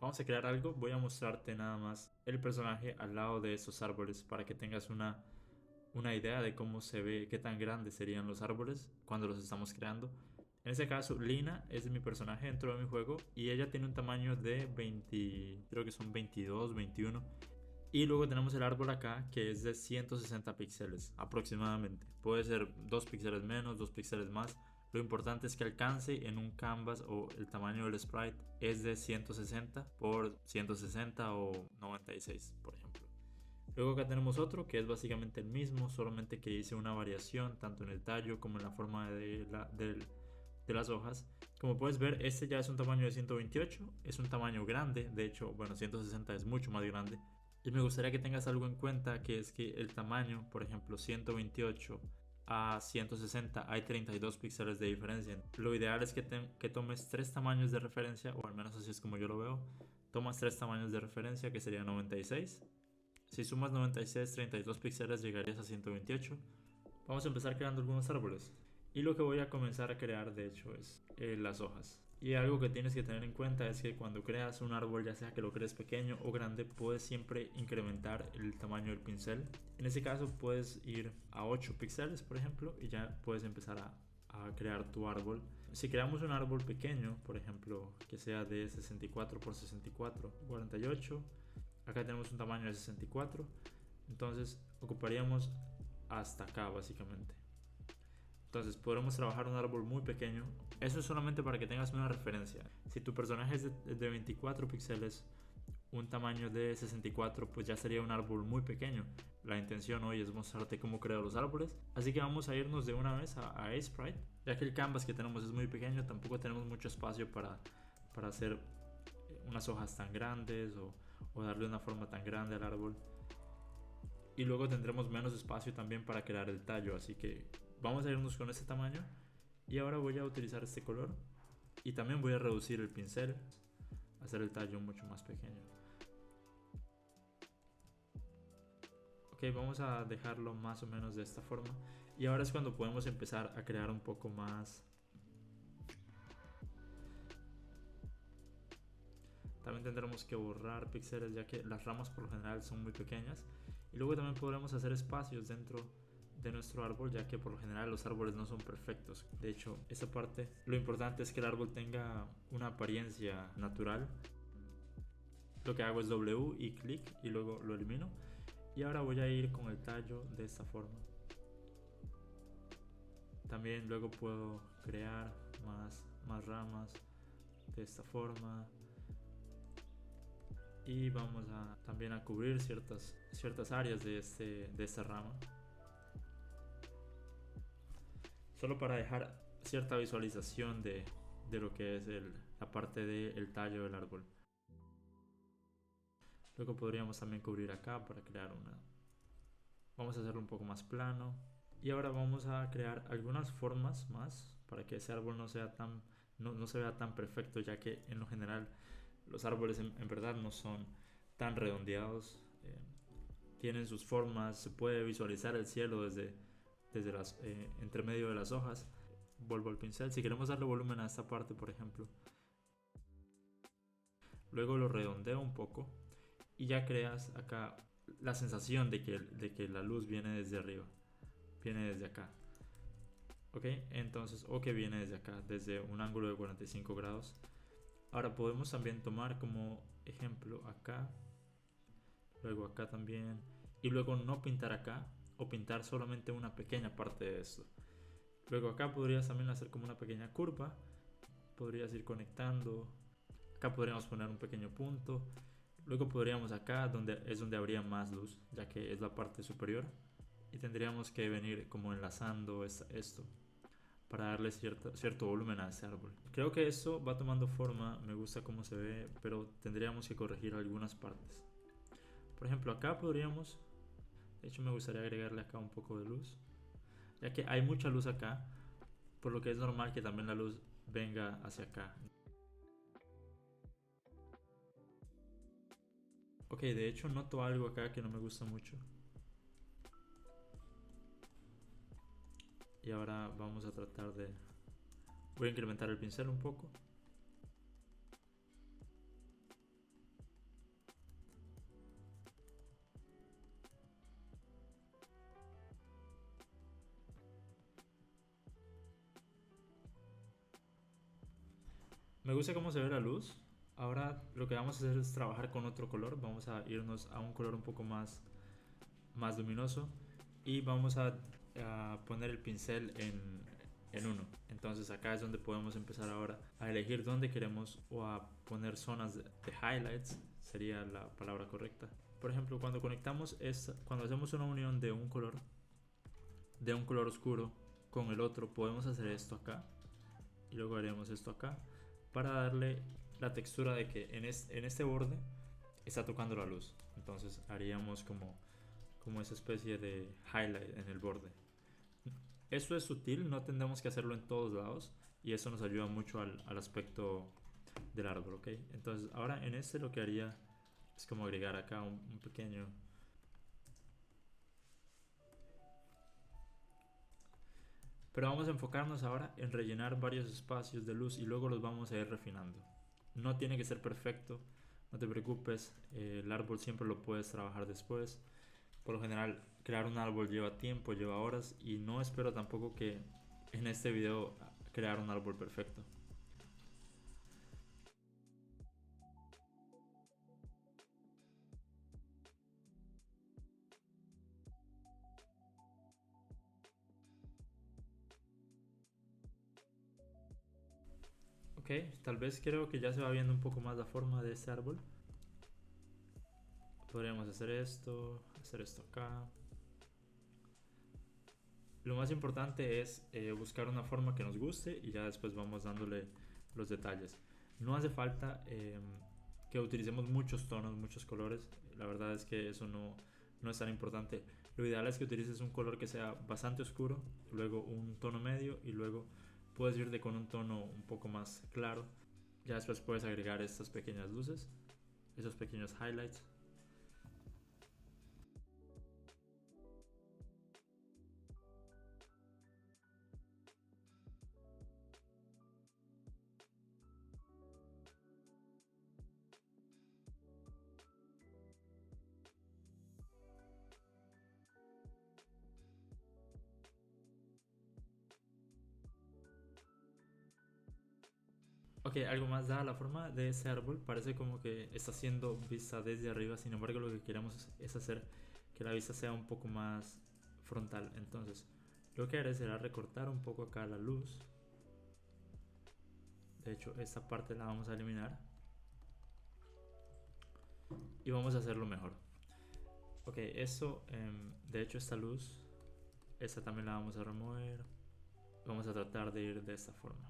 Vamos a crear algo. Voy a mostrarte nada más el personaje al lado de esos árboles para que tengas una idea de cómo se ve, qué tan grandes serían los árboles cuando los estamos creando. En este caso, Lina es mi personaje dentro de mi juego y ella tiene un tamaño de 20, creo que son 22, 21. Y luego tenemos el árbol acá que es de 160 píxeles aproximadamente. Puede ser 2 píxeles menos, 2 píxeles más. Lo importante es que alcance en un canvas o el tamaño del sprite es de 160 por 160 o 96, por ejemplo. Luego acá tenemos otro que es básicamente el mismo, solamente que hice una variación tanto en el tallo como en la forma de las hojas. Como puedes ver, este ya es un tamaño de 128, es un tamaño grande, de hecho, bueno, 160 es mucho más grande. Y me gustaría que tengas algo en cuenta, que es que el tamaño, por ejemplo, 128 a 160 hay 32 píxeles de diferencia. Lo ideal es que tomes 3 tamaños de referencia, o al menos así es como yo lo veo. Tomas 3 tamaños de referencia, que sería 96. Si sumas 96, 32 píxeles llegarías a 128. Vamos a empezar creando algunos árboles. Y lo que voy a comenzar a crear, de hecho, es las hojas. Y algo que tienes que tener en cuenta es que cuando creas un árbol, ya sea que lo crees pequeño o grande, puedes siempre incrementar el tamaño del pincel. En ese caso puedes ir a 8 píxeles, por ejemplo, y ya puedes empezar a crear tu árbol. Si creamos un árbol pequeño, por ejemplo, que sea de 64 por 64, 48, acá tenemos un tamaño de 64, entonces ocuparíamos hasta acá básicamente. Entonces podremos trabajar un árbol muy pequeño. Eso es solamente para que tengas una referencia. Si tu personaje es de 24 píxeles, un tamaño de 64, pues ya sería un árbol muy pequeño. La intención hoy es mostrarte cómo creo los árboles. Así que vamos a irnos de una vez a Sprite. Ya que el canvas que tenemos es muy pequeño, tampoco tenemos mucho espacio para hacer unas hojas tan grandes o darle una forma tan grande al árbol. Y luego tendremos menos espacio también para crear el tallo, así que vamos a irnos con este tamaño. Y ahora voy a utilizar este color y también voy a reducir el pincel, hacer el tallo mucho más pequeño. Ok, vamos a dejarlo más o menos de esta forma. Y ahora es cuando podemos empezar a crear un poco más. También tendremos que borrar píxeles, ya que las ramas por lo general son muy pequeñas. Y luego también podremos hacer espacios dentro de nuestro árbol, ya que por lo general los árboles no son perfectos. De hecho, esa parte, lo importante es que el árbol tenga una apariencia natural. Lo que hago es W y clic y luego lo elimino. Y ahora voy a ir con el tallo de esta forma. También luego puedo crear más ramas de esta forma. Y vamos también a cubrir ciertas áreas de esta rama, solo para dejar cierta visualización de lo que es la parte del tallo del árbol. Luego podríamos también cubrir acá para crear vamos a hacerlo un poco más plano. Y ahora vamos a crear algunas formas más para que ese árbol no se vea tan perfecto, ya que en lo general los árboles en verdad no son tan redondeados. Tienen sus formas, se puede visualizar el cielo desde entre medio de las hojas. Vuelvo al pincel, si queremos darle volumen a esta parte, por ejemplo, luego lo redondeo un poco y ya creas acá la sensación de que la luz viene desde arriba, viene desde acá. Ok, entonces, o que viene desde acá, desde un ángulo de 45 grados. Ahora podemos también tomar como ejemplo acá, luego acá también, y luego no pintar acá, o pintar solamente una pequeña parte de esto. Luego acá podrías también hacer como una pequeña curva, podrías ir conectando. Acá podríamos poner un pequeño punto. Luego podríamos acá, donde habría más luz, ya que es la parte superior. Y tendríamos que venir como enlazando esto para darle cierto volumen a ese árbol. Creo que esto va tomando forma, me gusta cómo se ve, pero tendríamos que corregir algunas partes. Por ejemplo, acá podríamos, de hecho me gustaría agregarle acá un poco de luz, ya que hay mucha luz acá, por lo que es normal que también la luz venga hacia acá. Ok, de hecho noto algo acá que no me gusta mucho. Y ahora vamos a tratar de... Voy a incrementar el pincel un poco. Me gusta cómo se ve la luz. Ahora lo que vamos a hacer es trabajar con otro color. Vamos a irnos a un color un poco más luminoso. Y vamos a poner el pincel en uno. Entonces acá es donde podemos empezar ahora a elegir dónde queremos o a poner zonas de highlights. Sería la palabra correcta. Por ejemplo, cuando conectamos cuando hacemos una unión de un color oscuro con el otro, podemos hacer esto acá y luego haremos esto acá para darle la textura de que en este borde está tocando la luz. Entonces haríamos como esa especie de highlight en el borde. Eso es sutil, no tendremos que hacerlo en todos lados y eso nos ayuda mucho al aspecto del árbol, ¿ok? Entonces ahora en este lo que haría es como agregar acá un pequeño... Pero vamos a enfocarnos ahora en rellenar varios espacios de luz y luego los vamos a ir refinando. No tiene que ser perfecto, no te preocupes, el árbol siempre lo puedes trabajar después. Por lo general, crear un árbol lleva tiempo, lleva horas y no espero tampoco que en este video crear un árbol perfecto. Ok, tal vez creo que ya se va viendo un poco más la forma de este árbol. Podríamos hacer esto acá. Lo más importante es buscar una forma que nos guste y ya después vamos dándole los detalles. No hace falta que utilicemos muchos tonos, muchos colores. La verdad es que eso no es tan importante. Lo ideal es que utilices un color que sea bastante oscuro, luego un tono medio y luego puedes irte con un tono un poco más claro. Ya después puedes agregar estas pequeñas luces, esos pequeños highlights. Ok, algo más da la forma de ese árbol. Parece como que está siendo vista desde arriba. Sin embargo, lo que queremos es hacer que la vista sea un poco más frontal. Entonces, lo que haré será recortar un poco acá la luz. De hecho, esta parte la vamos a eliminar. Y vamos a hacerlo mejor. Ok, eso, de hecho, esta luz, esta también la vamos a remover. Vamos a tratar de ir de esta forma.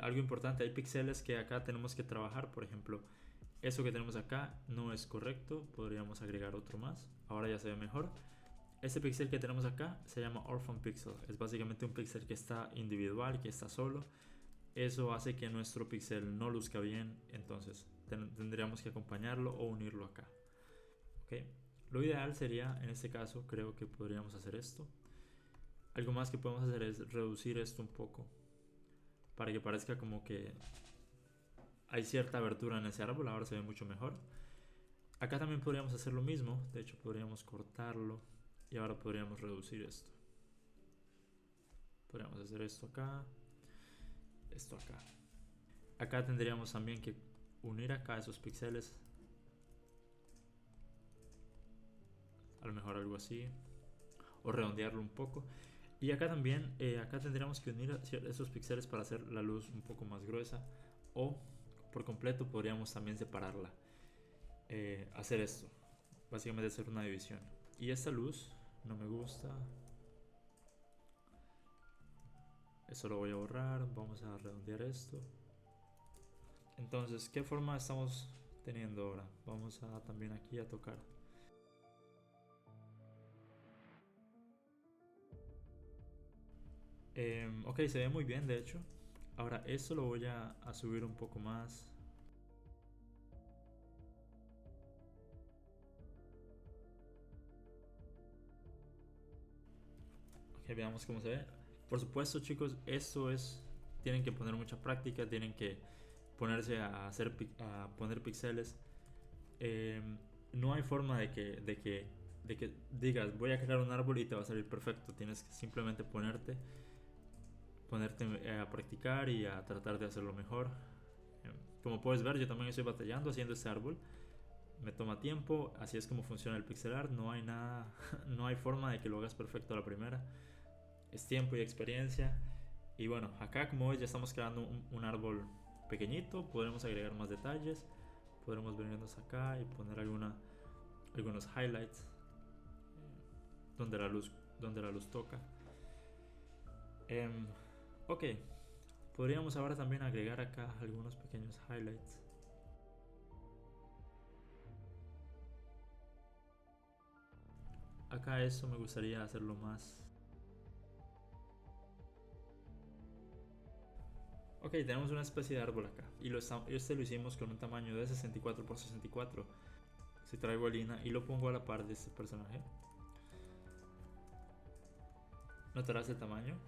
Algo importante, hay píxeles que acá tenemos que trabajar. Por ejemplo, eso que tenemos acá no es correcto, podríamos agregar otro más. Ahora ya se ve mejor. Este píxel que tenemos acá se llama Orphan Pixel. Es básicamente un píxel que está individual, que está solo. Eso hace que nuestro píxel no luzca bien, entonces tendríamos que acompañarlo o unirlo acá. ¿Okay? Lo ideal sería, en este caso, creo que podríamos hacer esto. Algo más que podemos hacer es reducir esto un poco para que parezca como que hay cierta abertura en ese árbol. Ahora se ve mucho mejor. Acá también podríamos hacer lo mismo. De hecho, podríamos cortarlo y ahora podríamos reducir esto. Podríamos hacer esto acá, esto acá. Acá tendríamos también que unir acá esos píxeles. A lo mejor algo así. O redondearlo un poco. Y acá también, acá tendríamos que unir esos píxeles para hacer la luz un poco más gruesa. O por completo podríamos también separarla. Hacer esto. Básicamente hacer una división. Y esta luz no me gusta. Eso lo voy a borrar. Vamos a redondear esto. Entonces, ¿qué forma estamos teniendo ahora? Vamos a también aquí a tocar. Ok, se ve muy bien de hecho. Ahora esto lo voy a subir un poco más. Ok, veamos cómo se ve. Por supuesto chicos, esto es... Tienen que poner mucha práctica, tienen que ponerse a, a poner píxeles. Eh, no hay forma de que digas voy a crear un árbol y te va a salir perfecto. Tienes que simplemente ponerte a practicar y a tratar de hacerlo mejor. Como puedes ver, yo también estoy batallando haciendo este árbol. Me toma tiempo, así es como funciona el pixel art. No hay nada, no hay forma de que lo hagas perfecto a la primera. Es tiempo y experiencia. Y bueno, acá como ves ya estamos creando un árbol pequeñito. Podremos agregar más detalles. Podremos venirnos acá y poner algunos highlights donde la luz toca. Ok, podríamos ahora también agregar acá algunos pequeños highlights. Acá eso me gustaría hacerlo más. Ok, tenemos una especie de árbol acá y este lo hicimos con un tamaño de 64 por 64. Si traigo a Lina y lo pongo a la par de este personaje, notarás el tamaño,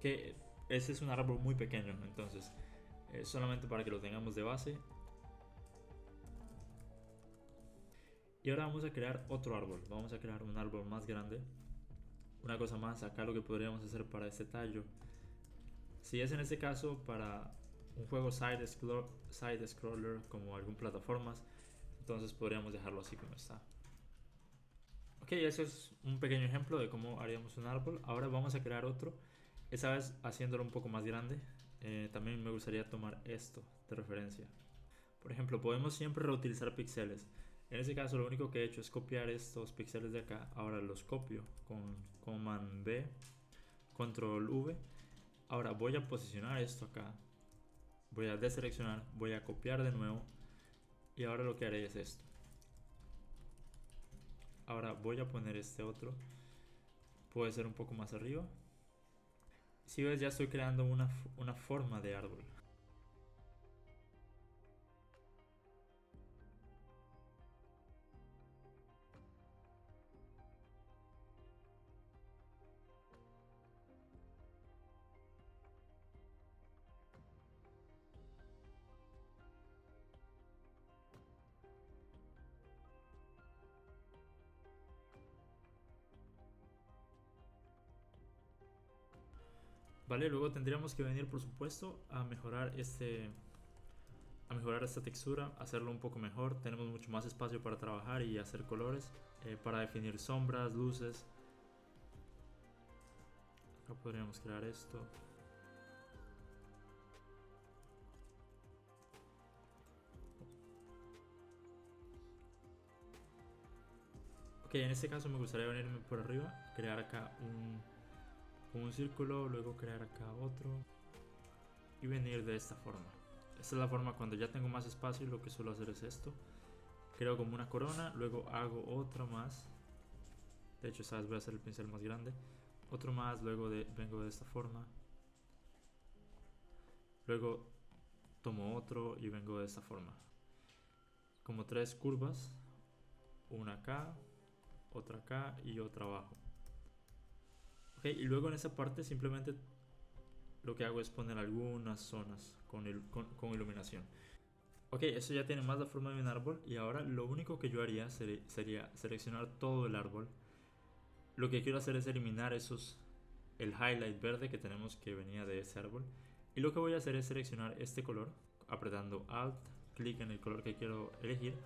que ese es un árbol muy pequeño, entonces solamente para que lo tengamos de base. Y ahora vamos a crear otro árbol, vamos a crear un árbol más grande. Una cosa más, acá lo que podríamos hacer para este tallo, si es en este caso para un juego side scroller como algún plataformas, entonces podríamos dejarlo así como está. Ok, eso es un pequeño ejemplo de cómo haríamos un árbol. Ahora vamos a crear otro, esta vez haciéndolo un poco más grande. También me gustaría tomar esto de referencia. Por ejemplo, podemos siempre reutilizar píxeles. En este caso lo único que he hecho es copiar estos píxeles de acá. Ahora los copio con Command B, Control V. Ahora voy a posicionar esto acá. Voy a deseleccionar, voy a copiar de nuevo. Y ahora lo que haré es esto. Ahora voy a poner este otro. Puede ser un poco más arriba. Si ves, ya estoy creando una forma de árbol. Vale, luego tendríamos que venir, por supuesto, a mejorar esta textura, hacerlo un poco mejor. Tenemos mucho más espacio para trabajar y hacer colores, para definir sombras, luces. Acá podríamos crear esto. Ok, en este caso me gustaría venirme por arriba, crear acá un círculo, luego crear acá otro y venir de esta forma. Esta es la forma cuando ya tengo más espacio. Lo que suelo hacer es esto. Creo como una corona, luego hago otra más. De hecho, sabes, voy a hacer el pincel más grande. Otro más, luego vengo de esta forma. Luego tomo otro y vengo de esta forma. Como tres curvas. Una acá, otra acá y otra abajo. Ok, y luego en esa parte simplemente lo que hago es poner algunas zonas con iluminación. Ok, eso ya tiene más la forma de un árbol. Y ahora lo único que yo haría sería seleccionar todo el árbol. Lo que quiero hacer es eliminar el highlight verde que tenemos que venía de ese árbol. Y lo que voy a hacer es seleccionar este color apretando Alt, clic en el color que quiero elegir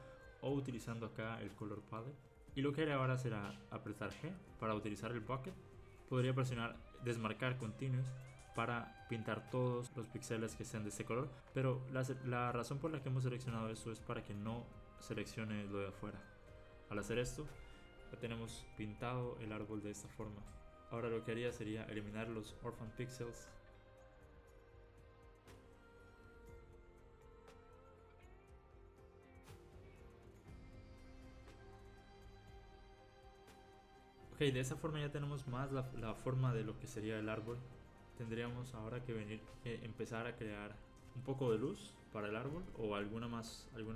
o utilizando acá el color palette. Y lo que haré ahora será apretar G para utilizar el bucket. Podría presionar desmarcar continuous para pintar todos los píxeles que sean de este color, pero la razón por la que hemos seleccionado esto es para que no seleccione lo de afuera. Al hacer esto ya tenemos pintado el árbol de esta forma. Ahora lo que haría sería eliminar los orphan pixels. Ok, de esa forma ya tenemos más la forma de lo que sería el árbol. Tendríamos ahora que empezar a crear un poco de luz para el árbol o alguna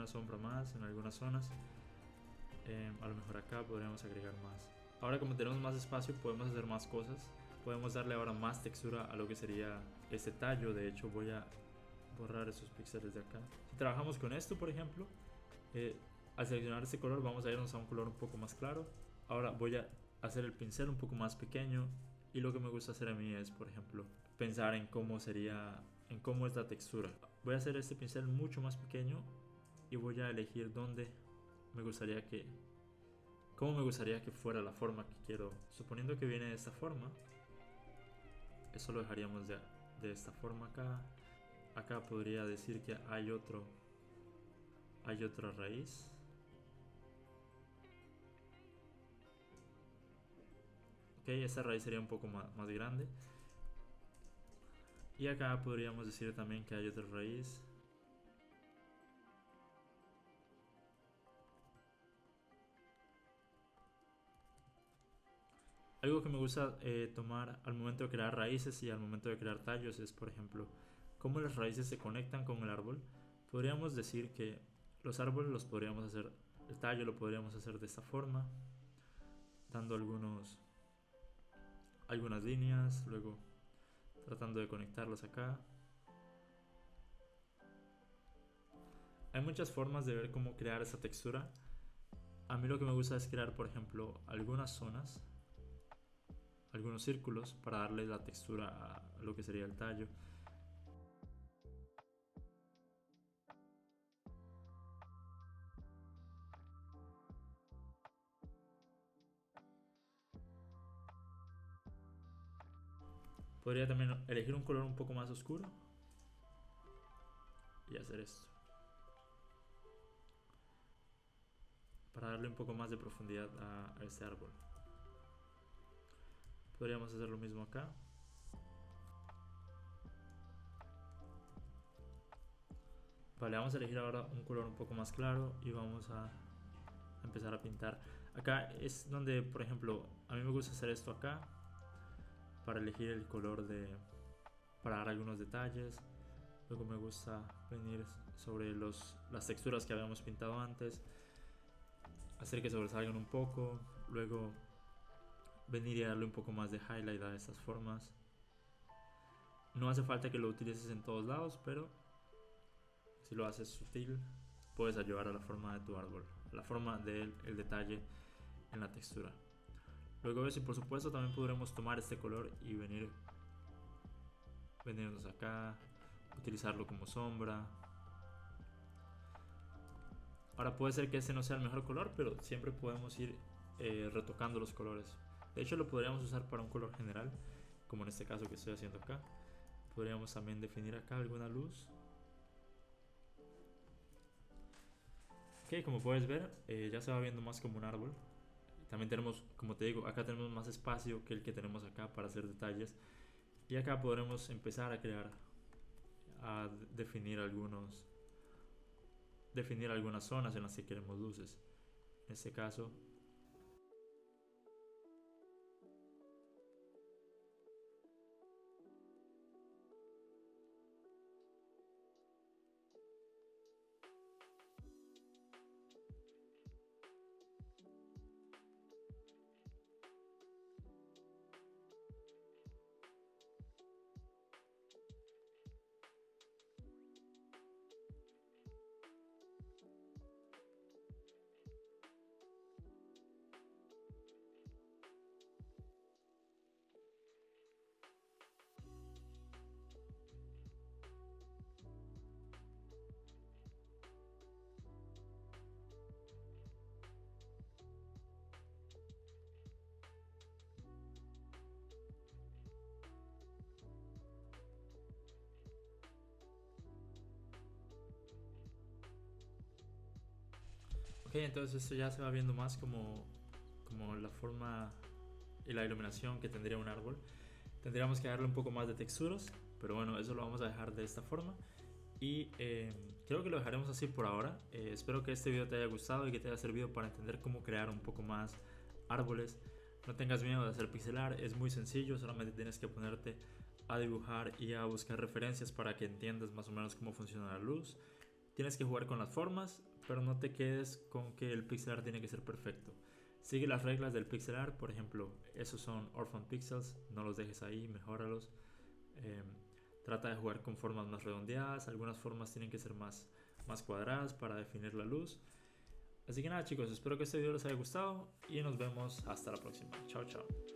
sombra más en algunas zonas. A lo mejor acá podríamos agregar más. Ahora, como tenemos más espacio, podemos hacer más cosas. Podemos darle ahora más textura a lo que sería este tallo. De hecho, voy borrar esos píxeles de acá. Si trabajamos con esto, por ejemplo, al seleccionar este color vamos a irnos a un color un poco más claro. Ahora voy a hacer el pincel un poco más pequeño, y lo que me gusta hacer a mí es, por ejemplo, pensar en cómo sería, en cómo es la textura. Voy a hacer este pincel mucho más pequeño y voy a elegir dónde me gustaría que, cómo me gustaría que fuera la forma que quiero. Suponiendo que viene de esta forma, eso lo dejaríamos de esta forma acá. Acá podría decir que hay otra raíz. Ok, esta raíz sería un poco más grande. Y acá podríamos decir también que hay otra raíz. Algo que me gusta tomar al momento de crear raíces y al momento de crear tallos es, por ejemplo, cómo las raíces se conectan con el árbol. Podríamos decir que los árboles los podríamos hacer, el tallo lo podríamos hacer de esta forma, dando algunas líneas, luego tratando de conectarlos acá. Hay muchas formas de ver cómo crear esa textura. A mí lo que me gusta es crear, por ejemplo, algunas zonas, algunos círculos para darle la textura a lo que sería el tallo. Podría también elegir un color un poco más oscuro y hacer esto para darle un poco más de profundidad a este árbol. Podríamos hacer lo mismo acá. Vale, vamos a elegir ahora un color un poco más claro y vamos a empezar a pintar. Acá es donde, por ejemplo, a mí me gusta hacer esto acá para elegir el color para dar algunos detalles. Luego me gusta venir sobre las texturas que habíamos pintado antes, hacer que sobresalgan un poco, luego venir y darle un poco más de highlight a estas formas. No hace falta que lo utilices en todos lados, pero si lo haces sutil, puedes ayudar a la forma de tu árbol, a la forma del detalle en la textura. Luego de eso, y por supuesto, también podremos tomar este color y venirnos acá, utilizarlo como sombra. Ahora puede ser que este no sea el mejor color, pero siempre podemos ir retocando los colores. De hecho, lo podríamos usar para un color general, como en este caso que estoy haciendo acá. Podríamos también definir acá alguna luz. Ok, como puedes ver, ya se va viendo más como un árbol. También tenemos, como te digo, acá tenemos más espacio que el que tenemos acá para hacer detalles. Y acá podremos empezar a crear, a definir algunas zonas en las que queremos luces. En este caso, ok, entonces esto ya se va viendo más como la forma y la iluminación que tendría un árbol. Tendríamos que darle un poco más de texturas, pero bueno, eso lo vamos a dejar de esta forma. Y creo que lo dejaremos así por ahora. Espero que este video te haya gustado y que te haya servido para entender cómo crear un poco más árboles. No tengas miedo de hacer pixelar, es muy sencillo, solamente tienes que ponerte a dibujar y a buscar referencias para que entiendas más o menos cómo funciona la luz. Tienes que jugar con las formas, pero no te quedes con que el pixel art tiene que ser perfecto. Sigue las reglas del pixel art, por ejemplo, esos son orphan pixels, no los dejes ahí, mejóralos. Trata de jugar con formas más redondeadas, algunas formas tienen que ser más cuadradas para definir la luz. Así que nada chicos, espero que este video les haya gustado y nos vemos hasta la próxima. Chao, chao.